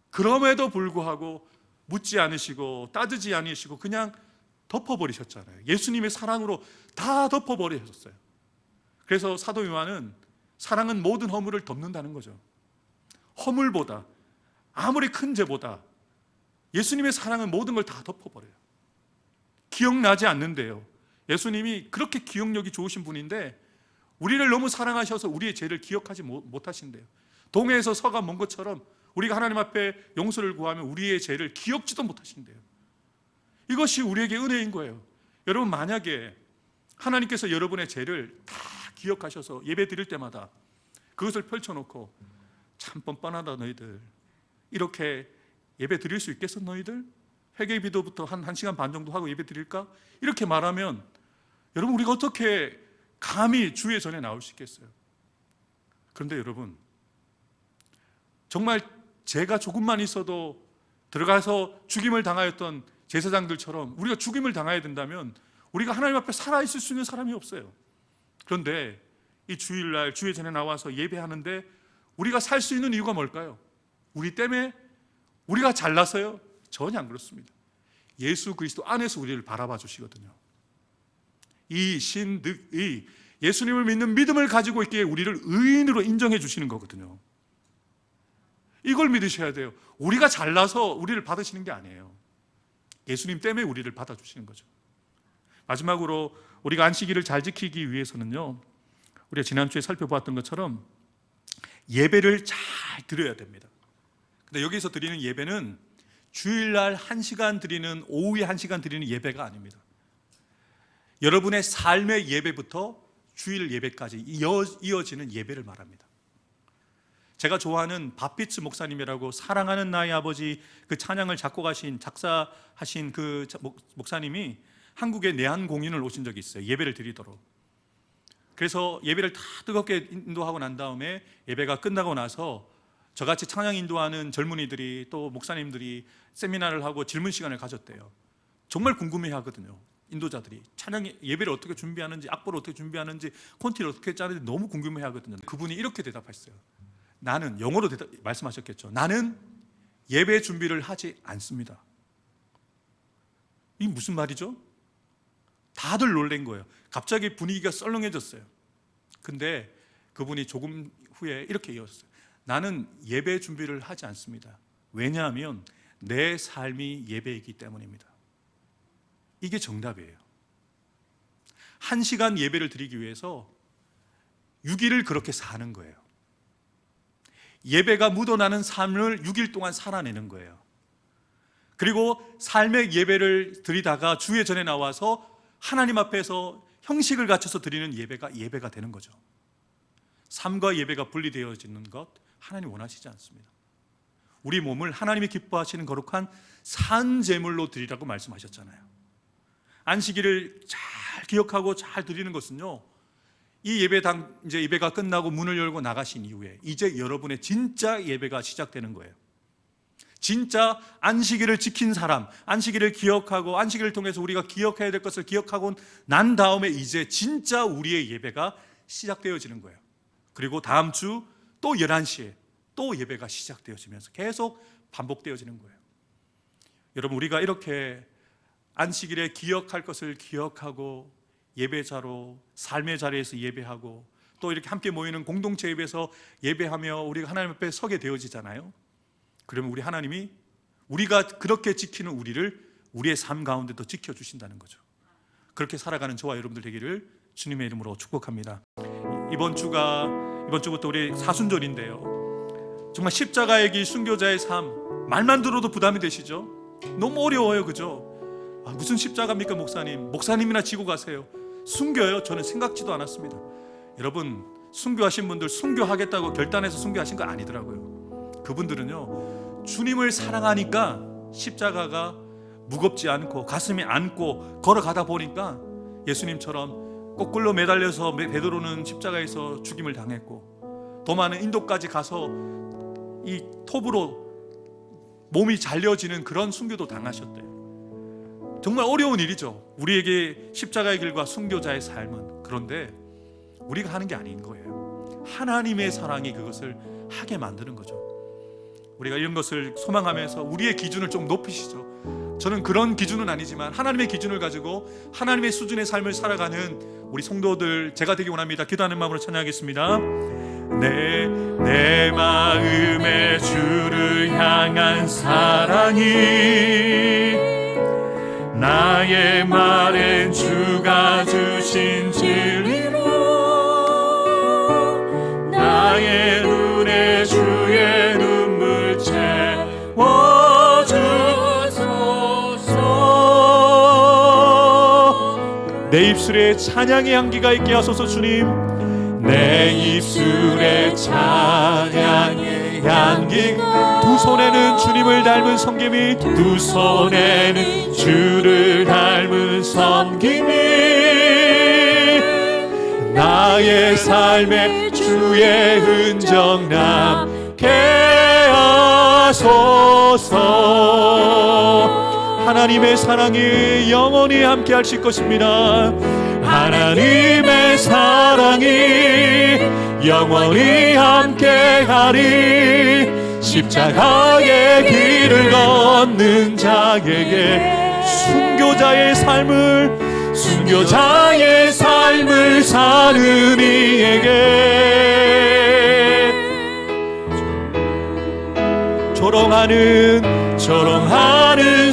그럼에도 불구하고 묻지 않으시고 따지지 않으시고 그냥 덮어버리셨잖아요. 예수님의 사랑으로 다 덮어버리셨어요. 그래서 사도 요한은 사랑은 모든 허물을 덮는다는 거죠. 허물보다, 아무리 큰 죄보다 예수님의 사랑은 모든 걸 다 덮어버려요. 기억나지 않는데요. 예수님이 그렇게 기억력이 좋으신 분인데 우리를 너무 사랑하셔서 우리의 죄를 기억하지 못하신대요. 동해에서 서가 먼 것처럼 우리가 하나님 앞에 용서를 구하면 우리의 죄를 기억지도 못하신대요. 이것이 우리에게 은혜인 거예요. 여러분, 만약에 하나님께서 여러분의 죄를 다 기억하셔서 예배 드릴 때마다 그것을 펼쳐놓고 참 뻔뻔하다 너희들, 이렇게 예배 드릴 수 있겠어 너희들? 회개 기도부터 한 1시간 반 정도 하고 예배 드릴까? 이렇게 말하면 여러분, 우리가 어떻게 감히 주의 전에 나올 수 있겠어요? 그런데 여러분, 정말 죄가 조금만 있어도 들어가서 죽임을 당하였던 제사장들처럼 우리가 죽임을 당해야 된다면 우리가 하나님 앞에 살아있을 수 있는 사람이 없어요. 그런데 이 주일날 주의 전에 나와서 예배하는데 우리가 살 수 있는 이유가 뭘까요? 우리 때문에? 우리가 잘나서요? 전혀 안 그렇습니다. 예수 그리스도 안에서 우리를 바라봐 주시거든요. 이 예수님을 믿는 믿음을 가지고 있기에 우리를 의인으로 인정해 주시는 거거든요. 이걸 믿으셔야 돼요. 우리가 잘나서 우리를 받으시는 게 아니에요. 예수님 때문에 우리를 받아주시는 거죠. 마지막으로 우리가 안식일을 잘 지키기 위해서는요, 우리가 지난주에 살펴보았던 것처럼 예배를 잘 드려야 됩니다. 근데 여기서 드리는 예배는 주일날 1시간 드리는, 오후에 1시간 드리는 예배가 아닙니다. 여러분의 삶의 예배부터 주일 예배까지 이어지는 예배를 말합니다. 제가 좋아하는 바피츠 목사님이라고, 사랑하는 나의 아버지 그 찬양을 작사하신 그 목사님이 한국에 내한 공연을 오신 적이 있어요. 예배를 드리도록. 그래서 예배를 다 뜨겁게 인도하고 난 다음에 예배가 끝나고 나서 저같이 찬양 인도하는 젊은이들이 또 목사님들이 세미나를 하고 질문 시간을 가졌대요. 정말 궁금해 하거든요. 인도자들이 찬양 예배를 어떻게 준비하는지, 악보를 어떻게 준비하는지, 콘티를 어떻게 짜는지 너무 궁금해 하거든요. 그분이 이렇게 대답했어요. 나는, 영어로 말씀하셨겠죠. 나는 예배 준비를 하지 않습니다. 이게 무슨 말이죠? 다들 놀란 거예요. 갑자기 분위기가 썰렁해졌어요. 근데 그분이 조금 후에 이렇게 이어졌어요. 나는 예배 준비를 하지 않습니다. 왜냐하면 내 삶이 예배이기 때문입니다. 이게 정답이에요. 1시간 예배를 드리기 위해서 6일을 그렇게 사는 거예요. 예배가 묻어나는 삶을 6일 동안 살아내는 거예요. 그리고 삶의 예배를 드리다가 주의 전에 나와서 하나님 앞에서 형식을 갖춰서 드리는 예배가 되는 거죠. 삶과 예배가 분리되어지는 것 하나님 원하시지 않습니다. 우리 몸을 하나님이 기뻐하시는 거룩한 산제물로 드리라고 말씀하셨잖아요. 안식일을 잘 기억하고 잘 드리는 것은요, 이 예배당 이제 예배가 끝나고 문을 열고 나가신 이후에 이제 여러분의 진짜 예배가 시작되는 거예요. 진짜 안식일을 지킨 사람, 안식일을 기억하고 안식일을 통해서 우리가 기억해야 될 것을 기억하고 난 다음에 이제 진짜 우리의 예배가 시작되어지는 거예요. 그리고 다음 주 또 11시에 또 예배가 시작되어지면서 계속 반복되어지는 거예요. 여러분, 우리가 이렇게 안식일에 기억할 것을 기억하고 예배자로 삶의 자리에서 예배하고 또 이렇게 함께 모이는 공동체 예배에서 예배하며 우리가 하나님 앞에 서게 되어지잖아요. 그러면 우리 하나님이 우리가 그렇게 지키는 우리를 우리의 삶 가운데도 지켜주신다는 거죠. 그렇게 살아가는 저와 여러분들 되기를 주님의 이름으로 축복합니다. 이번 주부터 우리 사순절인데요, 정말 십자가의 길, 순교자의 삶, 말만 들어도 부담이 되시죠? 너무 어려워요, 그죠? 무슨 십자가입니까, 목사님? 목사님이나 지고 가세요. 순교요? 저는 생각지도 않았습니다. 여러분, 순교하신 분들 순교하겠다고 결단해서 순교하신 거 아니더라고요. 그분들은요, 주님을 사랑하니까 십자가가 무겁지 않고 가슴에 안고 걸어가다 보니까 예수님처럼 거꾸로 매달려서 베드로는 십자가에서 죽임을 당했고, 도마는 인도까지 가서 이 톱으로 몸이 잘려지는 그런 순교도 당하셨대요. 정말 어려운 일이죠, 우리에게 십자가의 길과 순교자의 삶은. 그런데 우리가 하는 게 아닌 거예요. 하나님의 사랑이 그것을 하게 만드는 거죠. 우리가 이런 것을 소망하면서 우리의 기준을 좀 높이시죠. 저는 그런 기준은 아니지만 하나님의 기준을 가지고 하나님의 수준의 삶을 살아가는 우리 성도들 제가 되기 원합니다. 기도하는 마음으로 찬양하겠습니다. 내 마음의 주를 향한 사랑이 나의 말엔 주가 주신 진리로 나의 눈에 주의 눈물 채워주소서. 내 입술에 찬양의 향기가 있게 하소서. 주님, 내 입술에 찬양의 향기, 두 손에는 주님을 닮은 섬김이, 두 손에는 주를 닮은 섬김이 나의 삶에 주의 흔적 남게 하소서. 하나님의 사랑이 영원히 함께 하실 것입니다. 하나님의 사랑이 영원히 함께하리. 십자가의 길을 걷는 자에게 순교자의 삶을 사는 이에게 조롱하는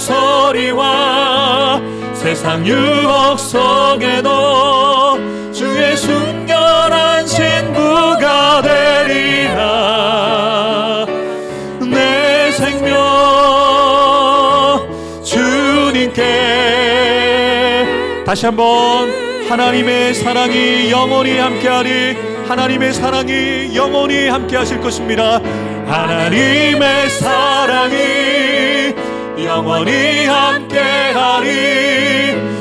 소리와 세상 유혹 속에도 주의 순결한 신부가 되리라. 내 생명 주님께. 다시 한번, 하나님의 사랑이 영원히 함께하리. 하나님의 사랑이 영원히 함께 하실 것입니다. 하나님의 사랑이 영원히 함께하리.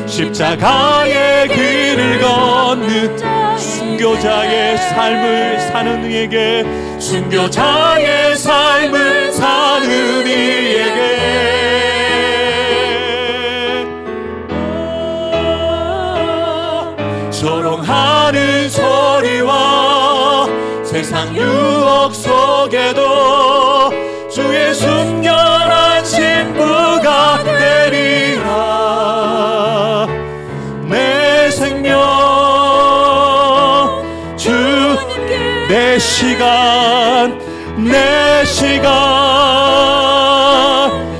십자가의 길을 걷는 순교자의 삶을 사는 이에게, 순교자의 삶을 사는 이에게 조롱하는 소리와 세상 유혹 속에도 주의 순결한 신부가 되리라. 내 생명 주님께, 내 시간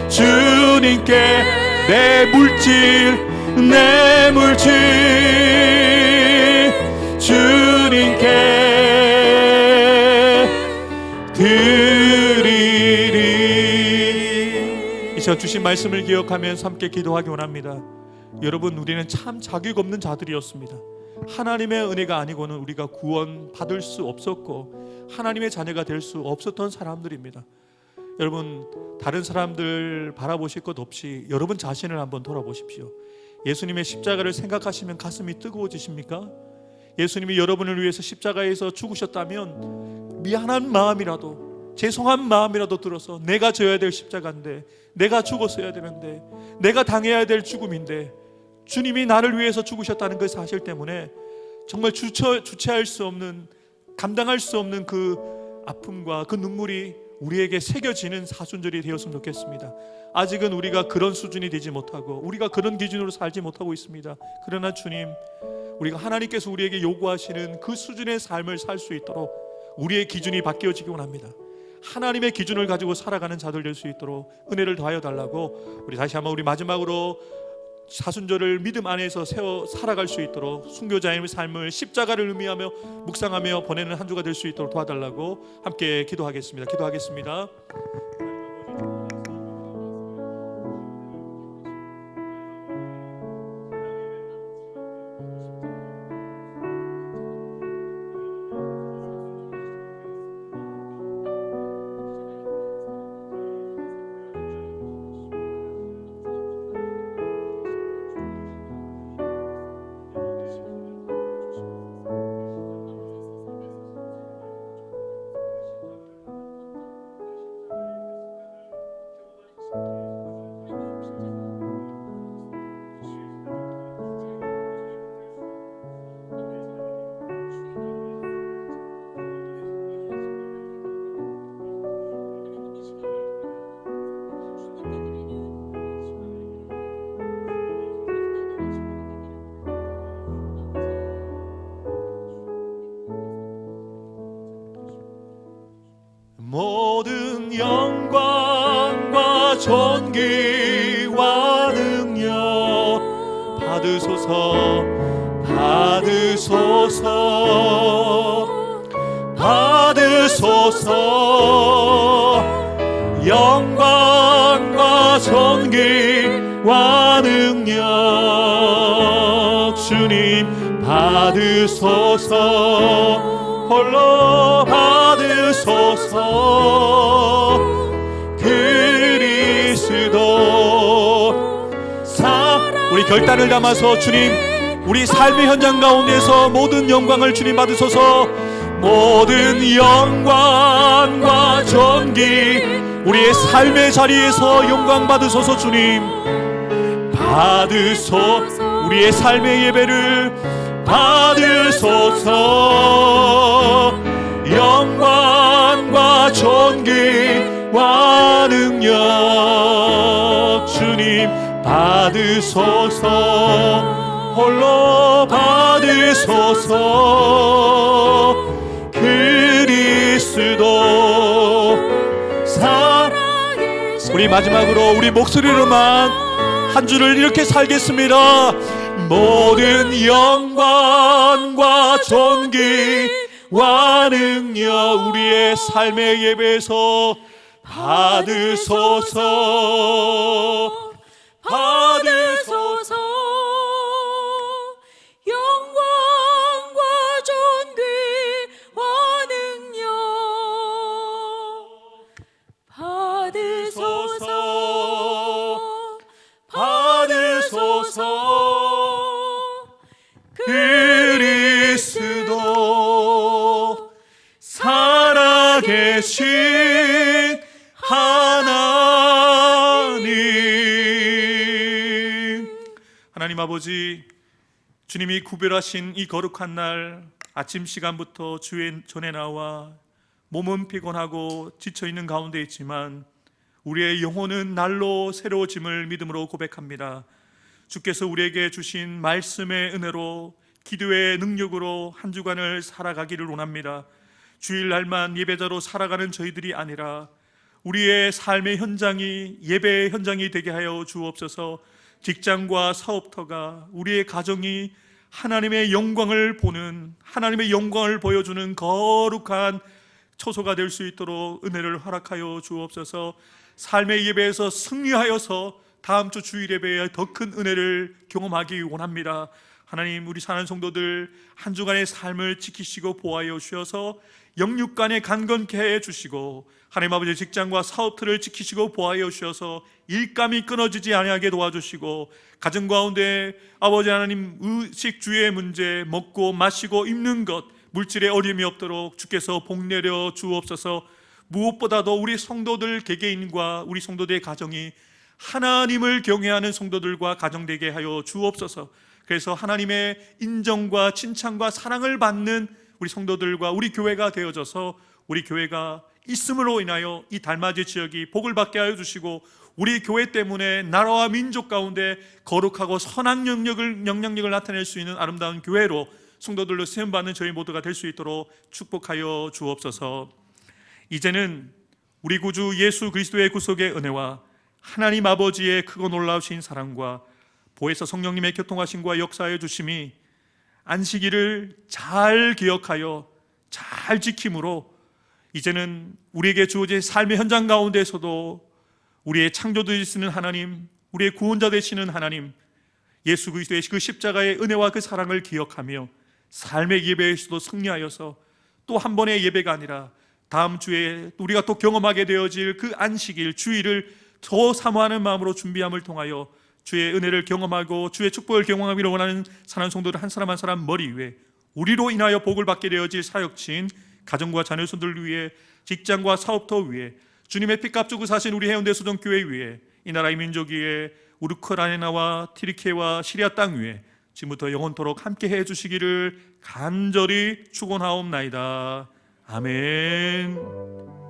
주님께, 내 물질 주님께 드리리. 이 시간 주신 말씀을 기억하면서 함께 기도하기 원합니다. 여러분, 우리는 참 자격 없는 자들이었습니다. 하나님의 은혜가 아니고는 우리가 구원 받을 수 없었고 하나님의 자녀가 될 수 없었던 사람들입니다. 여러분, 다른 사람들 바라보실 것 없이 여러분 자신을 한번 돌아보십시오. 예수님의 십자가를 생각하시면 가슴이 뜨거워지십니까? 예수님이 여러분을 위해서 십자가에서 죽으셨다면 미안한 마음이라도, 죄송한 마음이라도 들어서, 내가 져야 될 십자가인데, 내가 죽었어야 되는데, 내가 당해야 될 죽음인데 주님이 나를 위해서 죽으셨다는 그 사실 때문에 정말 주체할 수 없는, 감당할 수 없는 그 아픔과 그 눈물이 우리에게 새겨지는 사순절이 되었으면 좋겠습니다. 아직은 우리가 그런 수준이 되지 못하고 우리가 그런 기준으로 살지 못하고 있습니다. 그러나 주님, 우리가 하나님께서 우리에게 요구하시는 그 수준의 삶을 살 수 있도록 우리의 기준이 바뀌어지기 원합니다. 하나님의 기준을 가지고 살아가는 자들 될 수 있도록 은혜를 더하여 달라고, 우리 다시 한번 우리 마지막으로 사순절을 믿음 안에서 세워 살아갈 수 있도록 순교자의 삶을, 십자가를 의미하며 묵상하며 보내는 한 주가 될 수 있도록 도와달라고 함께 기도하겠습니다. 기도하겠습니다. 모든 영광과 존귀와 능력 받으소서, 받으소서, 받으소서. 영광과 존귀와 능력 주님 받으소서, 홀로 받으소서. 그리스도 우리 결단을 담아서 주님, 우리 삶의 현장 가운데서 모든 영광을 주님 받으소서. 모든 영광과 존귀 우리의 삶의 자리에서 영광 받으소서. 주님 받으소서. 우리의 삶의 예배를 받으소서. 영광과 존귀와 능력 주님 받으소서, 홀로 받으소서. 그리스도 우리 마지막으로 우리 목소리로만 한 주를 이렇게 살겠습니다. 모든 영광과 존귀와 능력 우리의 삶의 예배에서 받으소서, 받으소서. 영광과 존귀와 능력 받으소서, 받으소서. 그리스도 살아계신 하나님 아버지, 주님이 구별하신 이 거룩한 날 아침 시간부터 주의 전에 나와 몸은 피곤하고 지쳐있는 가운데 있지만 우리의 영혼은 날로 새로워짐을 믿음으로 고백합니다. 주께서 우리에게 주신 말씀의 은혜로, 기도의 능력으로 한 주간을 살아가기를 원합니다. 주일날만 예배자로 살아가는 저희들이 아니라 우리의 삶의 현장이 예배의 현장이 되게 하여 주옵소서. 직장과 사업터가, 우리의 가정이 하나님의 영광을 보는, 하나님의 영광을 보여주는 거룩한 초소가 될 수 있도록 은혜를 허락하여 주옵소서. 삶의 예배에서 승리하여서 다음 주 주일 예배에 더 큰 은혜를 경험하기 원합니다. 하나님, 우리 사는 성도들 한 주간의 삶을 지키시고 보호하여 주셔서 영육간에 강건케 해 주시고, 하나님 아버지 직장과 사업들을 지키시고 보호하여 주셔서 일감이 끊어지지 아니하게 도와주시고, 가정 가운데 아버지 하나님 의식주의 문제, 먹고 마시고 입는 것, 물질에 어려움이 없도록 주께서 복 내려 주옵소서. 무엇보다도 우리 성도들 개개인과 우리 성도들의 가정이 하나님을 경외하는 성도들과 가정되게 하여 주옵소서. 그래서 하나님의 인정과 칭찬과 사랑을 받는 우리 성도들과 우리 교회가 되어져서 우리 교회가 있음으로 인하여 이 달맞이 지역이 복을 받게 하여 주시고 우리 교회 때문에 나라와 민족 가운데 거룩하고 선한 영향력을 나타낼 수 있는 아름다운 교회로 성도들로 세움받는 저희 모두가 될 수 있도록 축복하여 주옵소서. 이제는 우리 구주 예수 그리스도의 구속의 은혜와 하나님 아버지의 크고 놀라우신 사랑과 보혜사 성령님의 교통하심과 역사하여 주심이 안식일을 잘 기억하여 잘 지킴으로 이제는 우리에게 주어진 삶의 현장 가운데서도 우리의 창조 되시는 하나님, 우리의 구원자 되시는 하나님, 예수 그리스도의 그 십자가의 은혜와 그 사랑을 기억하며 삶의 예배에서도 승리하여서 또 한 번의 예배가 아니라 다음 주에 우리가 또 경험하게 되어질 그 안식일 주일을 더 사모하는 마음으로 준비함을 통하여 주의 은혜를 경험하고 주의 축복을 경험하기를 원하는 사랑하는 성도들 한 사람 한 사람 머리 위에 우리로 인하여 복을 받게 되어질 사역진, 가정과 자녀손들 위해, 직장과 사업터 위에, 주님의 피값 주고 사신 우리 해운대 소정교회 위에, 이 나라의 민족 위에, 우크라이나와 티르키예와 시리아 땅 위에 지금부터 영원토록 함께 해주시기를 간절히 축원하옵나이다. 아멘.